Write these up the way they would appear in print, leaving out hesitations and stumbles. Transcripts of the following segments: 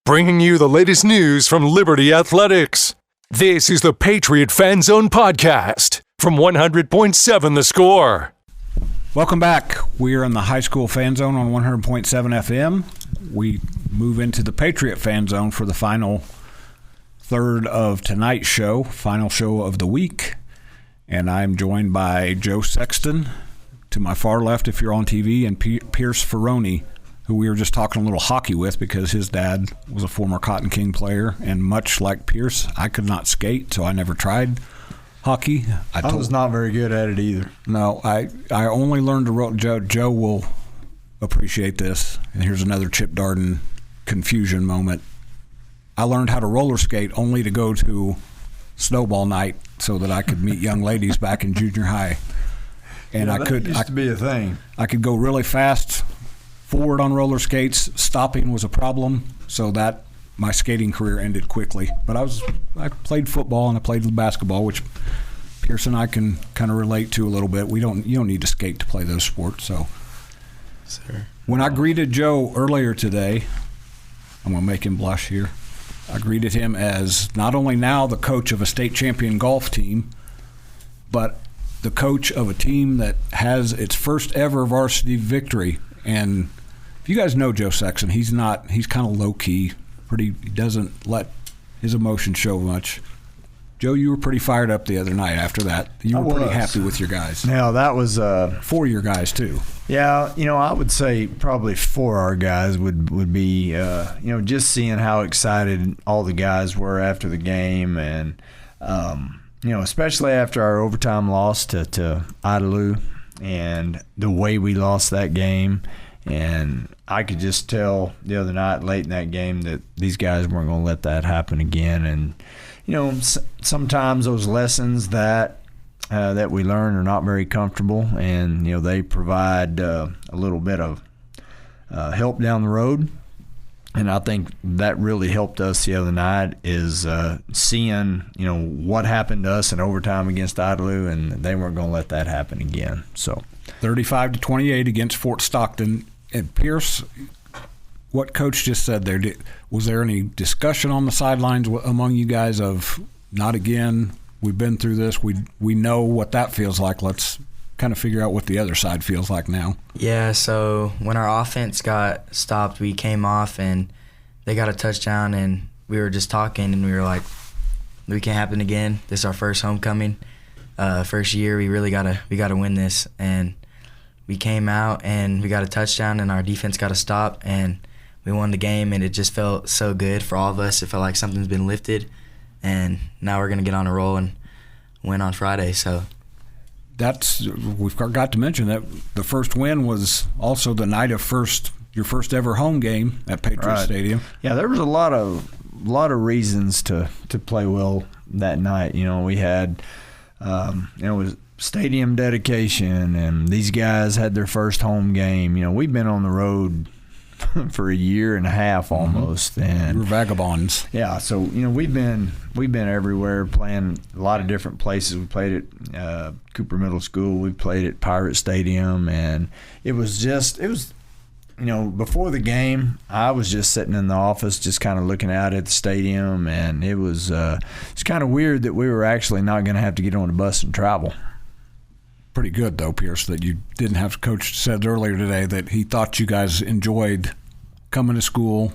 bringing you the latest news from Liberty Athletics. This is the Patriot Fan Zone podcast from 100.7 The Score. Welcome back. We are in the high school fan zone on 100.7 FM. We move into the Patriot fan zone for the final third of tonight's show, final show of the week. And I'm joined by Joe Sexton to my far left if you're on TV, and Pierce Fioroni, who we were just talking a little hockey with because his dad was a former Cotton King player. And much like Pierce, I could not skate, so I never tried hockey. I was not very good at it either. No, I only learned to roll. Joe will appreciate this. And here's another Chip Darden confusion moment. I learned how to roller skate only to go to snowball night so that I could meet young ladies back in junior high. And that used to be a thing. I could go really fast forward on roller skates. Stopping was a problem, so that my skating career ended quickly. But I played football and I played basketball, which Pierce and I can kind of relate to a little bit. You don't need to skate to play those sports. So sir. When I greeted Joe earlier today, I'm going to make him blush here. I greeted him as not only now the coach of a state champion golf team, but the coach of a team that has its first ever varsity victory. And if you guys know Joe Sexton, he's kind of low key. He doesn't let his emotions show much. Joe, you were pretty fired up the other night after that. You were pretty happy with your guys. Now, that was for your guys, too. Yeah, I would say probably for our guys would be, just seeing how excited all the guys were after the game. And, especially after our overtime loss to Idalou and the way we lost that game. And I could just tell the other night late in that game that these guys weren't going to let that happen again. And, sometimes those lessons that we learn are not very comfortable, and, they provide a little bit of help down the road. And I think that really helped us the other night is seeing, what happened to us in overtime against Idalou, and they weren't going to let that happen again. So 35-28 against Fort Stockton. And Pierce, what Coach just said there, was there any discussion on the sidelines among you guys of not again, we've been through this, we know what that feels like, let's kind of figure out what the other side feels like now? Yeah, so when our offense got stopped, we came off and they got a touchdown, and we were just talking, and we were like, we can't happen again. This is our first homecoming. First year, we gotta win this. And we came out and we got a touchdown, and our defense got a stop, and we won the game, and it just felt so good for all of us. It felt like something's been lifted, and now we're going to get on a roll and win on Friday. So we've got to mention that the first win was also the night of your first ever home game at Patriot Stadium. Yeah, there was a lot of reasons to play well that night. We had it was stadium dedication, and these guys had their first home game. We've been on the road for a year and a half almost, and we're vagabonds. Yeah, so we've been everywhere, playing a lot of different places. We played at Cooper Middle School, we played at Pirate Stadium, and it was before the game, I was just sitting in the office just kind of looking out at the stadium, and it's kind of weird that we were actually not going to have to get on a bus and travel. Pretty good, though, Pierce, that you didn't have to. Coach said earlier today that he thought you guys enjoyed coming to school,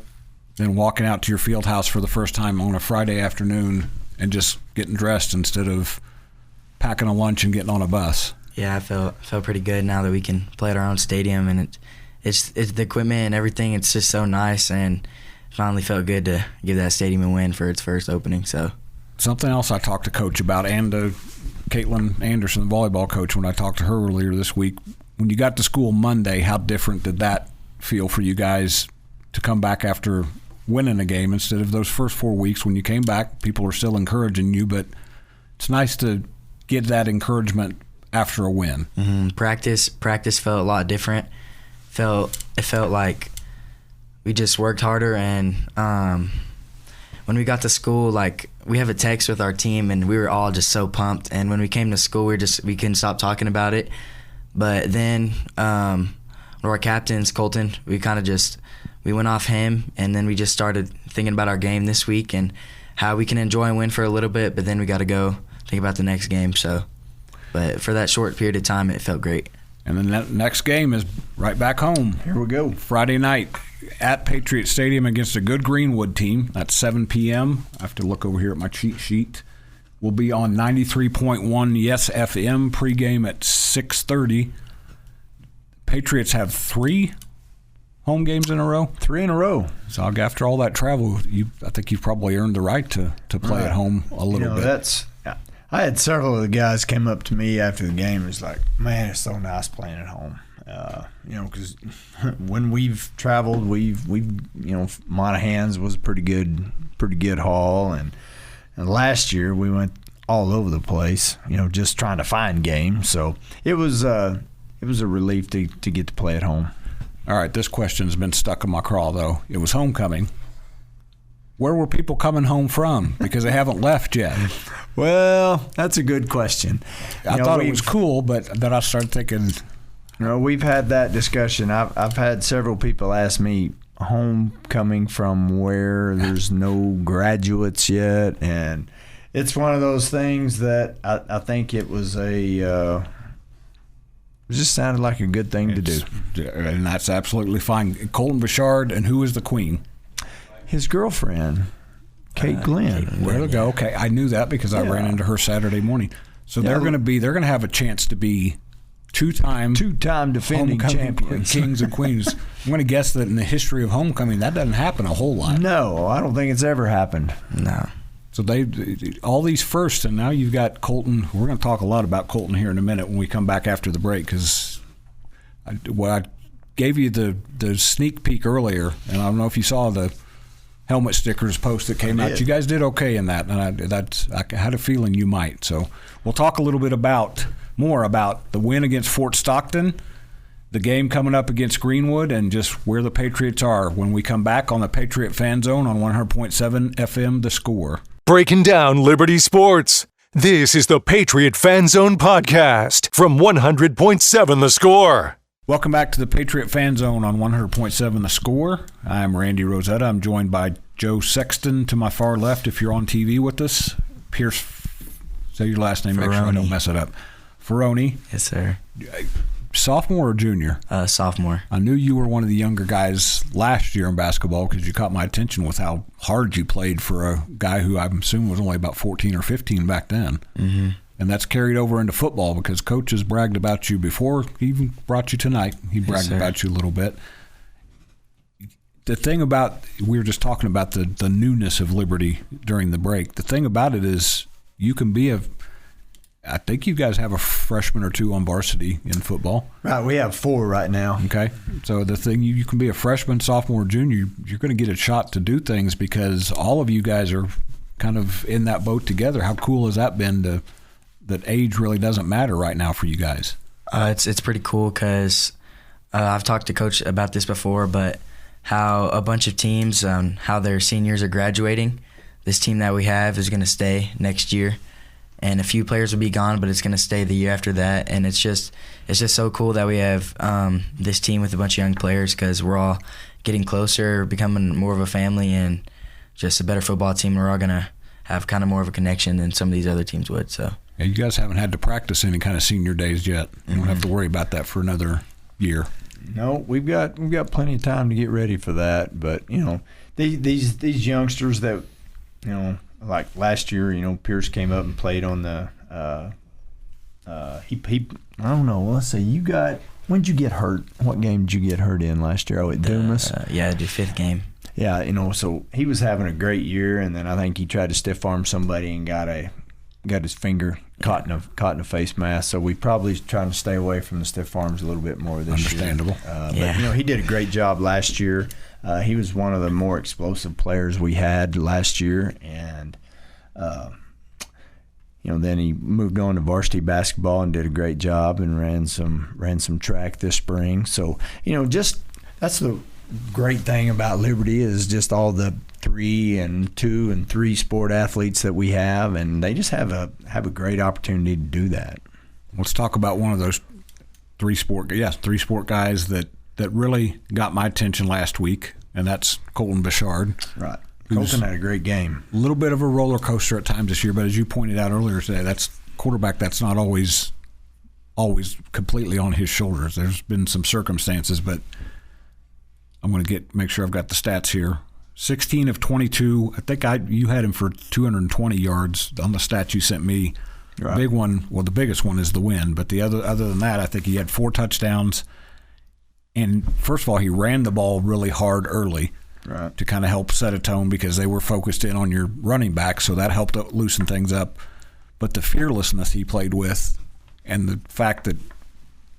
then walking out to your field house for the first time on a Friday afternoon and just getting dressed instead of packing a lunch and getting on a bus. Yeah, I felt pretty good now that we can play at our own stadium, and it's the equipment and everything. It's just so nice, and it finally felt good to give that stadium a win for its first opening. So something else I talked to Coach about, and Caitlin Anderson, the volleyball coach, when I talked to her earlier this week, when you got to school Monday, how different did that feel for you guys to come back after winning a game instead of those first 4 weeks when you came back? People were still encouraging you, but it's nice to get that encouragement after a win. Mm-hmm. Practice felt a lot different. It felt like we just worked harder, and when we got to school, like, we have a text with our team, and we were all just so pumped. And when we came to school, we couldn't stop talking about it. But then one of our captains, Colton, we we went off him, and then we just started thinking about our game this week and how we can enjoy and win for a little bit, but then we got to go think about the next game. So, but for that short period of time, it felt great. And then that next game is right back home. Here we go. Friday night at Patriot Stadium against a good Greenwood team. That's 7 p.m. I have to look over here at my cheat sheet. We'll be on 93.1 Yes FM pregame at 6:30. Patriots have 3 home games in a row. 3 in a row. So after all that travel, I think you've probably earned the right to play at home a little bit. I had several of the guys came up to me after the game. It was like, man, it's so nice playing at home. Because when we've traveled, we've Monaghan's was a pretty good haul, and last year we went all over the place. Just trying to find games. So it was a relief to get to play at home. All right, this question's been stuck in my craw though. It was homecoming. Where were people coming home from? Because they haven't left yet. Well, that's a good question. I thought it was cool, but then I started thinking. We've had that discussion. I've had several people ask me, homecoming from where there's no graduates yet, and it's one of those things that I think it was it just sounded like a good thing to do. And that's absolutely fine. Colton Bouchard, and who is the queen? His girlfriend, Kate Glenn. There we go. Okay, I knew that because I ran into her Saturday morning. So they're going to have a chance to be two-time defending champions, kings and queens. I'm going to guess that in the history of homecoming, that doesn't happen a whole lot. No, I don't think it's ever happened. No. So all these firsts, and now you've got Colton. We're going to talk a lot about Colton here in a minute when we come back after the break, because I gave you the sneak peek earlier, and I don't know if you saw the helmet stickers post that came out. You guys did okay in that, and I had a feeling you might. So we'll talk a little bit more about the win against Fort Stockton, the game coming up against Greenwood, and just where the Patriots are when we come back on the Patriot Fan Zone on 100.7 FM The Score. Breaking down Liberty sports. This is the Patriot Fan Zone podcast from 100.7 The Score. Welcome back to the Patriot Fan Zone on 100.7 The Score. I'm Randy Rosetta. I'm joined by Joe Sexton to my far left. If you're on TV with us, Pierce, say your last name, make sure I don't mess it up. Fioroni. Yes, sir. Sophomore or junior? Sophomore. I knew you were one of the younger guys last year in basketball because you caught my attention with how hard you played for a guy who I'm assuming was only about 14 or 15 back then. Mm-hmm. And that's carried over into football because Coach has bragged about you before he even brought you tonight. He bragged about you a little bit. The thing about, we were just talking about the newness of Liberty during the break. The thing about it is you can be I think you guys have a freshman or two on varsity in football. Right, we have 4 right now. Okay. So the thing, you can be a freshman, sophomore, junior. You're going to get a shot to do things because all of you guys are kind of in that boat together. How cool has that been that age really doesn't matter right now for you guys? It's pretty cool because I've talked to Coach about this before, but how a bunch of teams, how their seniors are graduating. This team that we have is going to stay next year, and a few players will be gone, but it's going to stay the year after that. And it's just so cool that we have this team with a bunch of young players because we're all getting closer, becoming more of a family, and just a better football team. We're all going to have kind of more of a connection than some of these other teams would. So. Yeah, you guys haven't had to practice any kind of senior days yet. You don't have to worry about that for another year. No, we've got plenty of time to get ready for that. But these youngsters that like last year, Pierce came up and played on the. He I don't know. Let's say when did you get hurt? What game did you get hurt in last year? At Dumas. The 5th game. Yeah, so he was having a great year, and then I think he tried to stiff arm somebody and got his finger caught in a face mask. So we probably trying to stay away from the stiff arms a little bit more this year. Understandable. But he did a great job last year. He was one of the more explosive players we had last year, and then he moved on to varsity basketball and did a great job and ran some track this spring. So just that's the great thing about Liberty is just all the 3 and 2 and 3 sport athletes that we have, and they just have a great opportunity to do that. Let's talk about one of those 3 sport guys that really got my attention last week, and that's Colton Bouchard. Right. Colton had a great game. A little bit of a roller coaster at times this year, but as you pointed out earlier today, that's quarterback that's not always completely on his shoulders. There's been some circumstances, but I'm going to make sure I've got the stats here. 16 of 22. I think you had him for 220 yards on the stats you sent me. Right. Big one. Well, the biggest one is the win, but the other than that, I think he had 4 touchdowns. And first of all, he ran the ball really hard early, right, to kind of help set a tone because they were focused in on your running back, so that helped loosen things up. But the fearlessness he played with, and the fact that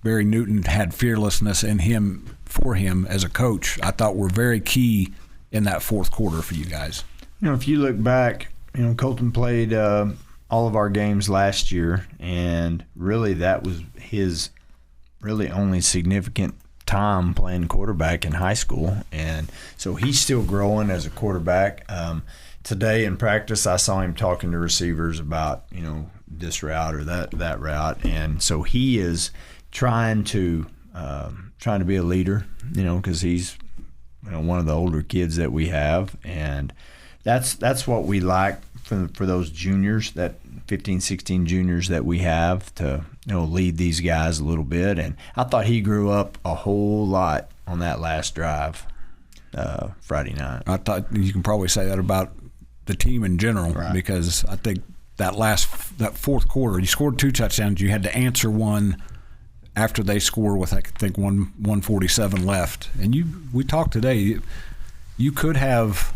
Barry Newton had fearlessness in him for him as a coach, I thought were very key in that fourth quarter for you guys. If you look back, Colton played all of our games last year, and really that was his really only significant time playing quarterback in high school, and so he's still growing as a quarterback. Today in practice, I saw him talking to receivers about this route or that route, and so he is trying to be a leader, because he's one of the older kids that we have, and that's what we like for those juniors, that 15, 16 juniors that we have, to lead these guys a little bit. And I thought he grew up a whole lot on that last drive Friday night. I thought you can probably say that about the team in general, right, because I think that fourth quarter, you scored 2 touchdowns. You had to answer one after they scored with, I think, 1:47 left. And we talked today, you could have,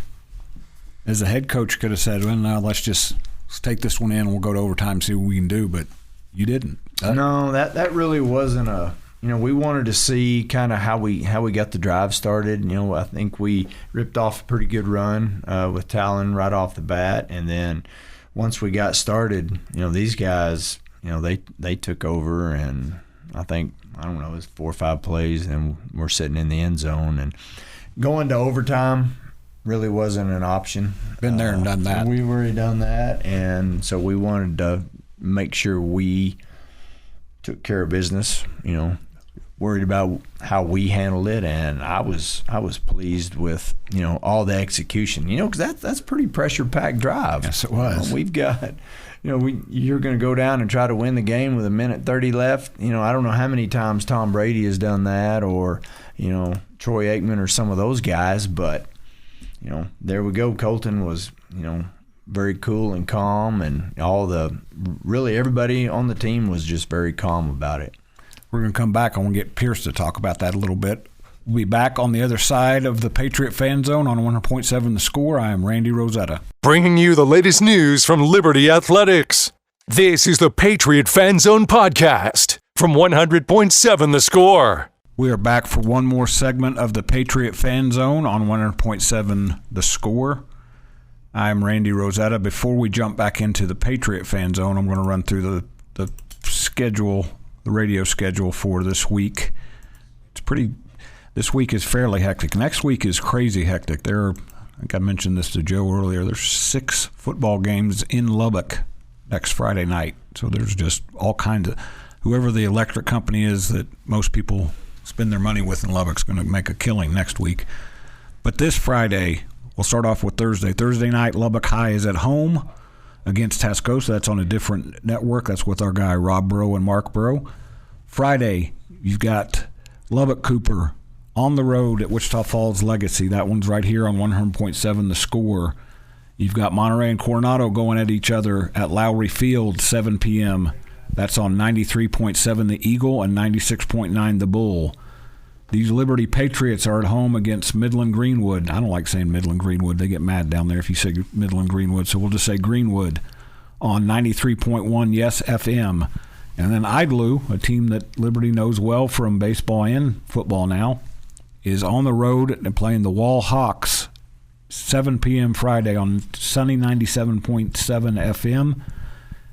as a head coach, could have said, well, no, let's take this one in and we'll go to overtime and see what we can do, but you didn't. No, that really wasn't we wanted to see kind of how we got the drive started. I think we ripped off a pretty good run with Talon right off the bat, and then once we got started, these guys, they took over, and I think, it was 4 or 5 plays, and we're sitting in the end zone, and going to overtime really wasn't an option. Been there and done that. We've already done that, and so we wanted to make sure we took care of business, worried about how we handled it, and I was pleased with, all the execution, because that's a pretty pressure-packed drive. Yes, it was. We've got, you're going to go down and try to win the game with 1:30 left. I don't know how many times Tom Brady has done that, or, Troy Aikman or some of those guys, but, there we go. Colton was, very cool and calm, and really everybody on the team was just very calm about it. We're going to come back. I want to get Pierce to talk about that a little bit. We'll be back on the other side of the Patriot Fan Zone on 100.7 The Score. I am Randy Rosetta, bringing you the latest news from Liberty Athletics. This is the Patriot Fan Zone podcast from 100.7 The Score. We are back for one more segment of the Patriot Fan Zone on 100.7 The Score. I'm Randy Rosetta. Before we jump back into the Patriot Fan Zone, I'm going to run through the schedule, the radio schedule for this week. This week is fairly hectic. Next week is crazy hectic. I think I mentioned this to Joe earlier. There's 6 football games in Lubbock next Friday night. So there's just all kinds of, whoever the electric company is that most people spend their money with in Lubbock's going to make a killing next week. But this Friday, we'll start off with Thursday. Thursday night, Lubbock High is at home against Tascosa. That's on a different network. That's with our guy Rob Burrow and Mark Burrow. Friday, you've got Lubbock Cooper on the road at Wichita Falls Legacy. That one's right here on 100.7 The Score. You've got Monterey and Coronado going at each other at Lowry Field, 7 p.m. That's on 93.7 The Eagle and 96.9 The Bull. These Liberty Patriots are at home against Midland Greenwood. I don't like saying Midland Greenwood. They get mad down there if you say Midland Greenwood, so we'll just say Greenwood on 93.1 Yes FM. And then Idlew, a team that Liberty knows well from baseball and football now, is on the road and playing the Wall Hawks, 7 p.m. Friday on sunny 97.7 FM.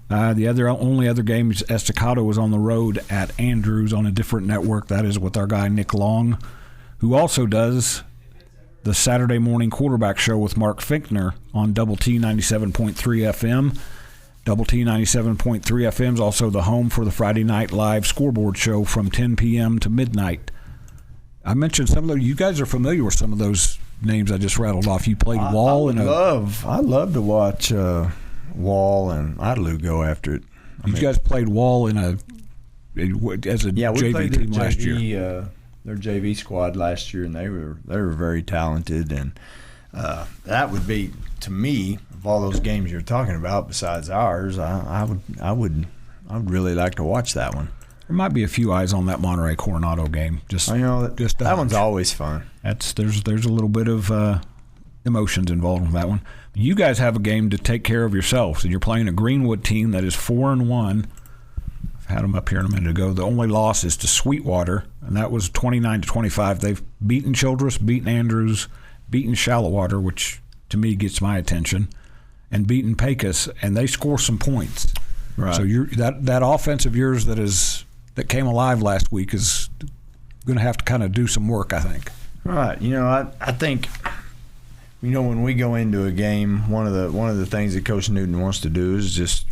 The only other game is Estacado was on the road at Andrews on a different network. That is with our guy Nick Long, who also does the Saturday morning quarterback show with Mark Finkner on Double T 97.3 FM. Double T 97.3 FM is also the home for the Friday night live scoreboard show from 10 p.m. to midnight. I mentioned some of those. You guys are familiar with some of those names I just rattled off. You played Wall I'd love to watch Wall and Idlew go after it. You guys played Wall as a JV team last year. Their JV squad last year, and they were very talented, and that would be, to me, of all those games you're talking about besides ours, I would really like to watch that one. There might be a few eyes on that Monterey Coronado game. That one's always fun. There's a little bit of emotions involved in that one. You guys have a game to take care of yourselves, and you're playing a Greenwood team that is 4-1. I've had them up here a minute ago. The only loss is to Sweetwater, and that was 29-25. They've beaten Childress, beaten Andrews, beaten Shallowater, which to me gets my attention, and beaten Pecos, and they score some points. Right. So that offense of yours that came alive last week is going to have to kind of do some work, I think. Right. I think, when we go into a game, one of the things that Coach Newton wants to do is just,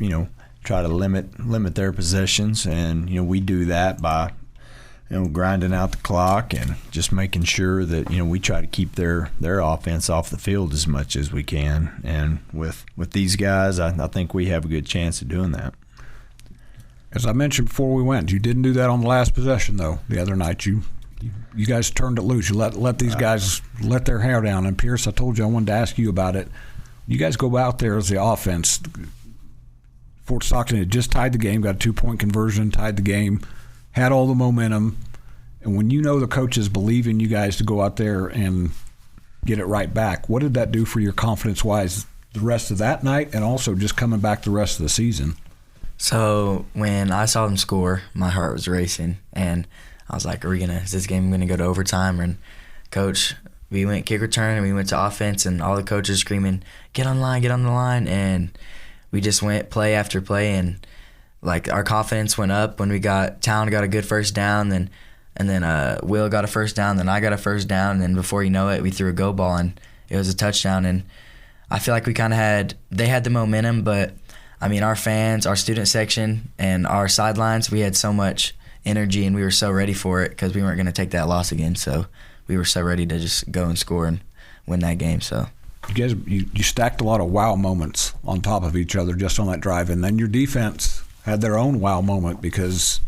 try to limit their possessions, and we do that by grinding out the clock and just making sure that we try to keep their offense off the field as much as we can. And with these guys, I think we have a good chance of doing that. As I mentioned before we went, you didn't do that on the last possession, though. The other night, you guys turned it loose. You let these guys let their hair down. And Pierce, I told you I wanted to ask you about it. You guys go out there as the offense. Fort Stockton had just tied the game, got a 2-point conversion, tied the game, had all the momentum. And when the coaches believe in you guys to go out there and get it right back, what did that do for your confidence-wise the rest of that night and also just coming back the rest of the season? So when I saw them score, my heart was racing, and I was like, is this game going to go to overtime? And Coach, we went kick return, and we went to offense, and all the coaches screaming, get on the line, and we just went play after play, and our confidence went up when Town got a good first down, and then Will got a first down, then I got a first down, and then before you know it, we threw a go ball, and it was a touchdown. And I feel like we kind of they had the momentum, but our fans, our student section, and our sidelines, we had so much energy, and we were so ready for it because we weren't going to take that loss again. So we were so ready to just go and score and win that game. So you guys, you stacked a lot of wow moments on top of each other just on that drive, and then your defense had their own wow moment because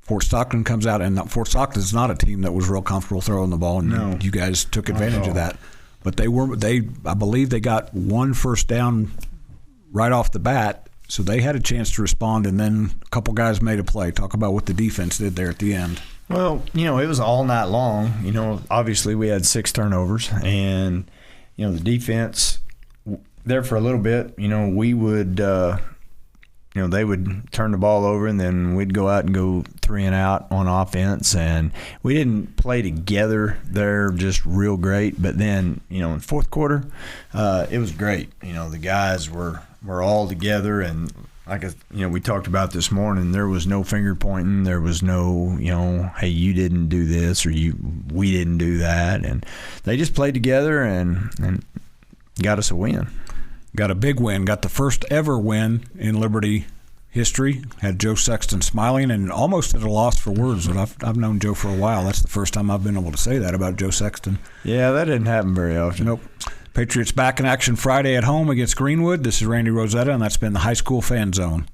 Fort Stockton comes out, and Fort Stockton is not a team that was real comfortable throwing the ball, and you guys took advantage of that. But I believe they got one first down right off the bat, so they had a chance to respond, and then a couple guys made a play. Talk about what the defense did there at the end. Well, it was all night long. Obviously we had 6 turnovers, and, the defense there for a little bit, we would they would turn the ball over, and then we'd go out and go 3 and out on offense, and we didn't play together there just real great. But then, in fourth quarter, it was great. The guys were all together, and we talked about this morning, there was no finger pointing, there was no, hey, you didn't do this or we didn't do that, and they just played together and got us a win. Got a big win, got the first ever win in Liberty history. Had Joe Sexton smiling and almost at a loss for words. But I've known Joe for a while. That's the first time I've been able to say that about Joe Sexton. Yeah, that didn't happen very often. Nope. Patriots back in action Friday at home against Greenwood. This is Randy Rosetta, and that's been the High School Fan Zone.